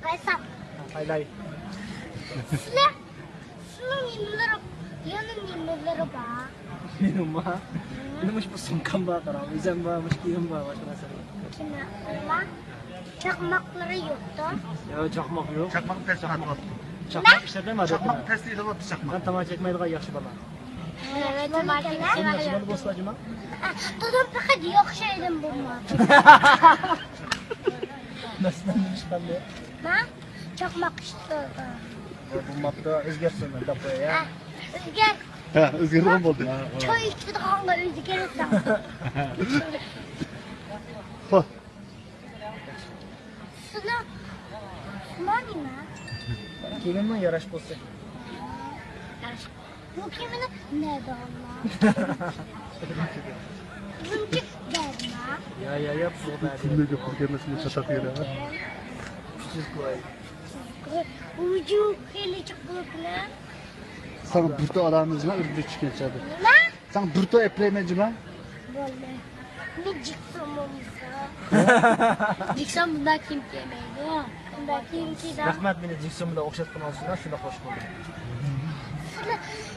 Kaysam. Haylay. Sizler, şunun yanın yemeleri var. Benim var. Benim bu sumkam var, karamizem var, müşkilim var, başka mesele. Kime var? Çakmakları yoktu. Ya çakmak yok. Çakmak testi hadi bak. Çakmak işletmem hadi. Çakmak testi ile bak çakmak. Ben tamam çekmeyi de yaxşı bala. Evet, Sen yaşımalı bostacı mı? Dedim fakat yok şeydim bulmadım. Nasıl demiş ben de? Ha? Çakmak işte. Bu mapta özgersin ben de ya. Özgür. Ha, özgürlüğüm oldu. Çay içti de kanka özgür etsin. Ha. Sıla. Mani mi? Kiminle yaraş bolsa? Bu kimin ne be Allah? Çünkü gelme. Ya yap bu da. Kimle yapıp gelmesini çatak yere ha. Siz koy. Ucu hele çıklıkla. Sana burada alanınız mı? Ürünü çıkacağız. Ne? Sana burada epleyemeci mi? Böyle. Ne çıksam olsa. Çıksam bundan kim yemeydi? Bundan kim ki de. Rahmat beni Jigson'da okşatkan olsunlar, şuna hoş buldum.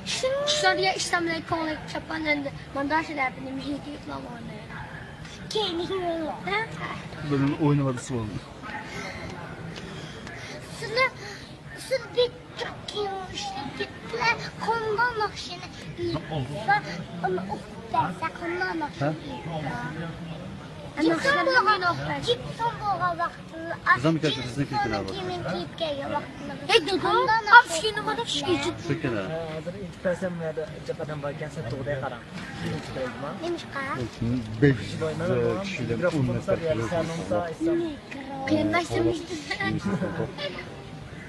Şimdi İstanbul'a konuyu çapanın mandaşlar benim müziği yıklamağını. Kendi yolu. Benim oynamadısı oldu. Sıra bir Türkiye işte gittiler kondan akşını ben onu derse kondan akşını Gittim boğa baktı. Kızım bir kere sizin fikrin abi. Kimin kiyip geliyor baktığında. Hey dedim. Afşini bana şikayet. Söken ha. Hazır ilk persem ya da cepheden varken sen doğuda karam. Neymiş kara? 500 kişiden 10 metre Kıyamlaştırmış.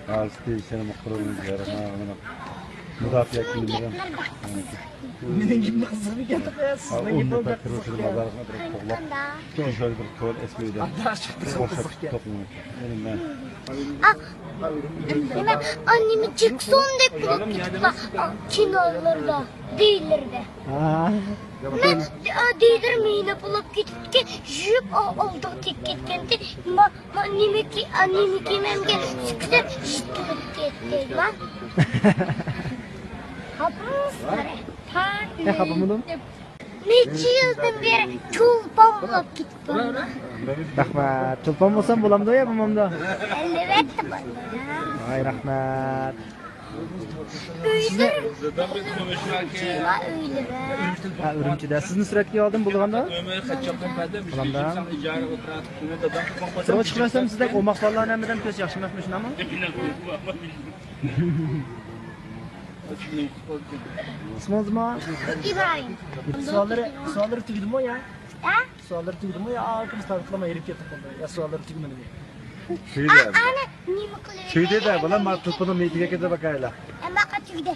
Ağızda seni makaronu yarına müdafiye kimliğine. Benim gibi nasıl bir getir ya? Sizin gibi olacak kızık ya. Çok şöyle bir kol esmeyi de. Allah çok kızık ya. Benim ben. Ben annemi çıksın de kulüptükla kinolarda değilirdi. Ben değdirmeyine bulup gittik ki jüp oldu tek gitkendi. Annemi kimemge sıkıda şıkkılıp gitti lan. Kapımız Ne kapı bunun? Neçe yıldan beri çulpan bulup gittim. Rahmat. Çulpan olsam bulamda ya babamda. Evet bana. Ay rahmat. Öyle. Öyle be. Ha Ürümçi'de. Sizni sürekli aldım bulganda? Bulamda. Sonra çıkırsam sizde o mahvalların emreden köz yaşamakmış ama. İsminiz mi? İbrahim. Sualları tüydü mü ya? Ha? Sualları tüydü mü ya? Arkadaş tariflama yerip yatıp onda. Ya sualları tüydü mü? Şey de. Anne, niye mi kılıyor? Şey de bana martupunu meytike kede bakayla. Ama kaçırdı.